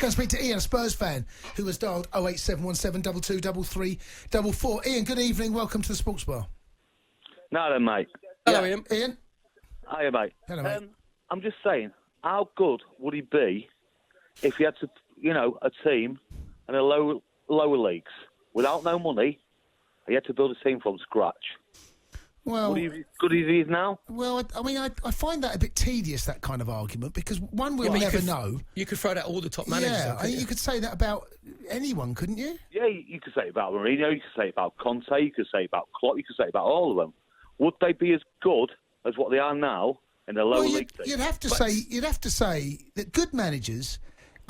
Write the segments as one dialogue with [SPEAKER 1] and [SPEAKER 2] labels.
[SPEAKER 1] go and speak to Ian, a Spurs fan, who has dialed 08717 223344. Ian, good evening. Welcome to the Sports Bar.
[SPEAKER 2] No then, mate.
[SPEAKER 1] Hello, Ian. Ian?
[SPEAKER 2] Hiya, mate.
[SPEAKER 1] Hello, mate.
[SPEAKER 2] I'm just saying, how good would he be if he had to, a team in the lower leagues without no money? He had to build a team from scratch.
[SPEAKER 1] Well,
[SPEAKER 2] would he be as good as he is now?
[SPEAKER 1] Well, I find that a bit tedious, that kind of argument, because one, we'll never know.
[SPEAKER 3] You could throw that all the top managers.
[SPEAKER 1] Yeah, I think you could say that about anyone, couldn't you?
[SPEAKER 2] Yeah, you could say it about Mourinho, you could say it about Conte, you could say it about Klopp, you could say it about all of them. Would they be as good as what they are now in the lower league team?
[SPEAKER 1] You'd have to say that good managers.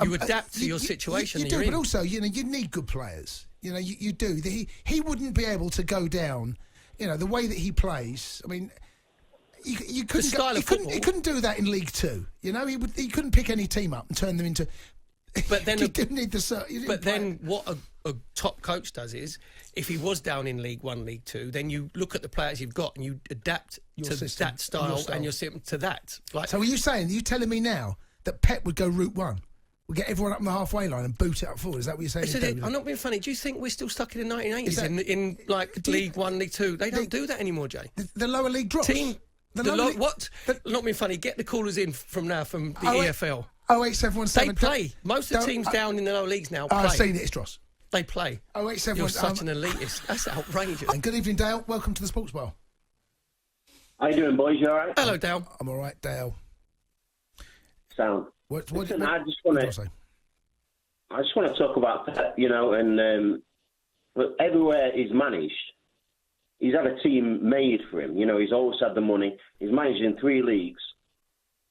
[SPEAKER 3] You adapt to your situation.
[SPEAKER 1] You do, but also, you need good players. You do. He wouldn't be able to go down. The way that he plays. I mean, you couldn't. He couldn't do that in League Two. He couldn't pick any team up and turn them into.
[SPEAKER 3] But then
[SPEAKER 1] you didn't need the.
[SPEAKER 3] But then what a top coach does is, if he was down in League One, League Two, then you look at the players you've got and you adapt to that style and your system to that.
[SPEAKER 1] So are you telling me now that Pep would go route one? We'll get everyone up on the halfway line and boot it up forward. Is that what you're saying?
[SPEAKER 3] I'm not being funny. Do you think we're still stuck in the 1980s in League One, League Two? They don't do that anymore, Jay.
[SPEAKER 1] The lower league drops.
[SPEAKER 3] Not being funny. Get the callers in from the EFL.
[SPEAKER 1] 08717.
[SPEAKER 3] They play. Most of the teams down in the lower leagues now play.
[SPEAKER 1] I've seen it, it's Dross.
[SPEAKER 3] They play.
[SPEAKER 1] 08717.
[SPEAKER 3] You're such an elitist. That's outrageous.
[SPEAKER 1] And good evening, Dale. Welcome to the Sports Bar.
[SPEAKER 4] How you doing, boys? You all right?
[SPEAKER 3] Hello, Dale.
[SPEAKER 1] I'm all right, Dale.
[SPEAKER 4] Sound.
[SPEAKER 1] Listen,
[SPEAKER 4] I just want to talk about that, and everywhere he's managed, he's had a team made for him. He's always had the money. He's managed in 3 leagues.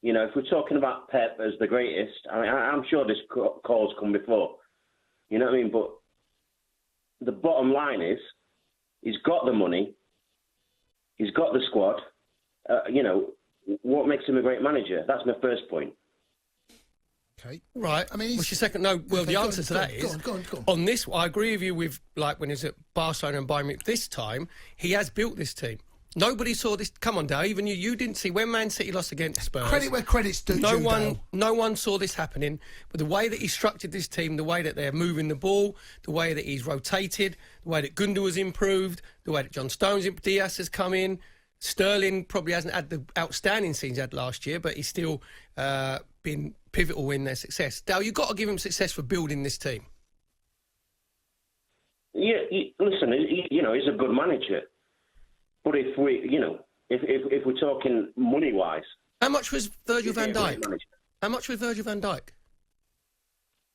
[SPEAKER 4] If we're talking about Pep as the greatest, I'm sure this call's come before. You know what I mean? But the bottom line is, he's got the money. He's got the squad. What makes him a great manager? That's my first point.
[SPEAKER 1] Okay.
[SPEAKER 3] Right. What's your second? No. Well, the answer to that is
[SPEAKER 1] go on.
[SPEAKER 3] On this. I agree with you with when he was at Barcelona and Bayern Munich. This time, he has built this team. Nobody saw this. Come on, Dale. Even you didn't see when Man City lost against Spurs.
[SPEAKER 1] Credit where credit's due.
[SPEAKER 3] No one saw this happening. But the way that he structured this team, the way that they're moving the ball, the way that he's rotated, the way that Gundogan has improved, the way that John Stones, Diaz has come in. Sterling probably hasn't had the outstanding scenes he had last year, but he's still been pivotal in their success. Dale, you've got to give him success for building this team.
[SPEAKER 4] Yeah, listen, he's a good manager. But if if we're talking money-wise...
[SPEAKER 3] How much was Virgil van Dijk? How much was Virgil van Dijk?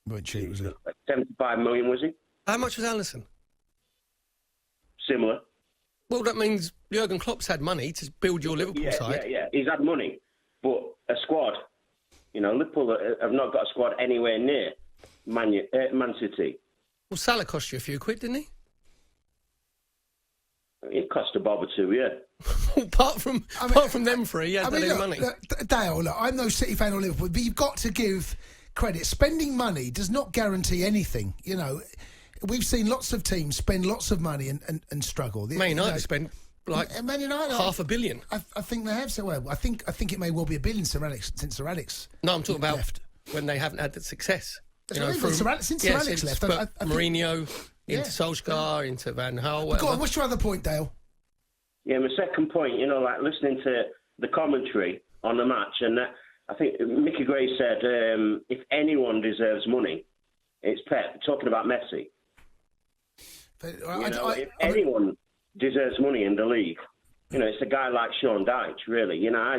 [SPEAKER 1] Very cheap, was it?
[SPEAKER 4] 75 million, was he?
[SPEAKER 3] How much was Alisson?
[SPEAKER 4] Similar.
[SPEAKER 3] Well, that means Jurgen Klopp's had money to build your Liverpool side.
[SPEAKER 4] Yeah. He's had money. But a squad... Liverpool have not got a squad anywhere near Man City.
[SPEAKER 3] Well, Salah cost you a few quid, didn't he?
[SPEAKER 4] It cost a bob or two, yeah.
[SPEAKER 3] apart from them three, he has any money.
[SPEAKER 1] Dale, I'm no City fan or Liverpool, but you've got to give credit. Spending money does not guarantee anything. We've seen lots of teams spend lots of money and struggle.
[SPEAKER 3] Man United spent
[SPEAKER 1] Man United,
[SPEAKER 3] $500 million.
[SPEAKER 1] I think they have. So well, I think it may well be $1 billion since Sir Alex.
[SPEAKER 3] No, I'm talking about
[SPEAKER 1] left.
[SPEAKER 3] When they haven't had the success.
[SPEAKER 1] Since Sir Alex left,
[SPEAKER 3] Mourinho into Solskjaer, into Van Gaal.
[SPEAKER 1] Go on, what's your other point, Dale?
[SPEAKER 4] Yeah, my second point. Listening to the commentary on the match, and I think Mickey Gray said, if anyone deserves money, it's Pep. Talking about Messi.
[SPEAKER 1] But,
[SPEAKER 4] if anyone deserves money in the league, it's a guy like Sean Dyche, really.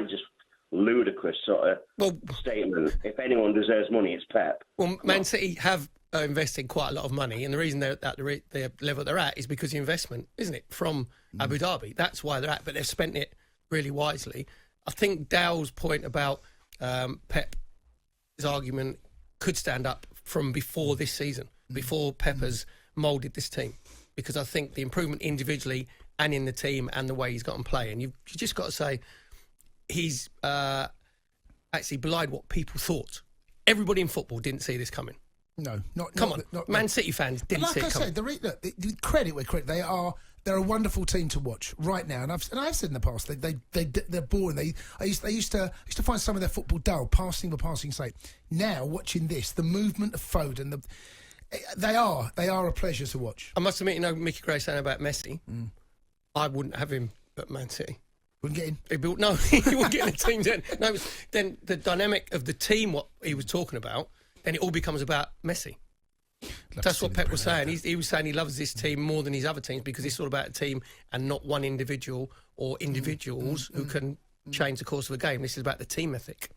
[SPEAKER 4] Just ludicrous sort of statement. If anyone deserves money, it's Pep.
[SPEAKER 3] Well, Man City have invested quite a lot of money, and the reason they're at the level they're at is because the investment, isn't it, from Abu Dhabi. That's why they're at, but they've spent it really wisely. I think Dale's point about Pep's argument could stand up from before this season, before Pep has moulded this team, because I think the improvement individually and in the team and the way he's got them play, and you just got to say he's actually belied what people thought. Everybody in football didn't see this coming.
[SPEAKER 1] No, not
[SPEAKER 3] Man City fans didn't see it coming.
[SPEAKER 1] Like I said, the credit where credit, they're a wonderful team to watch right now. And I've said in the past they're boring. They used to find some of their football dull, passing for passing's sake. Now watching this, the movement of Foden, they are a pleasure to watch.
[SPEAKER 3] I must admit, Mickey Gray saying about Messi, I wouldn't have him at Man City.
[SPEAKER 1] Wouldn't get in?
[SPEAKER 3] He wouldn't get in the team then. No, then the dynamic of the team, what he was talking about, then it all becomes about Messi. That's what Pep was saying. He was saying he loves this team more than his other teams because it's all about a team and not one individual or individuals who can change the course of a game. This is about the team ethic.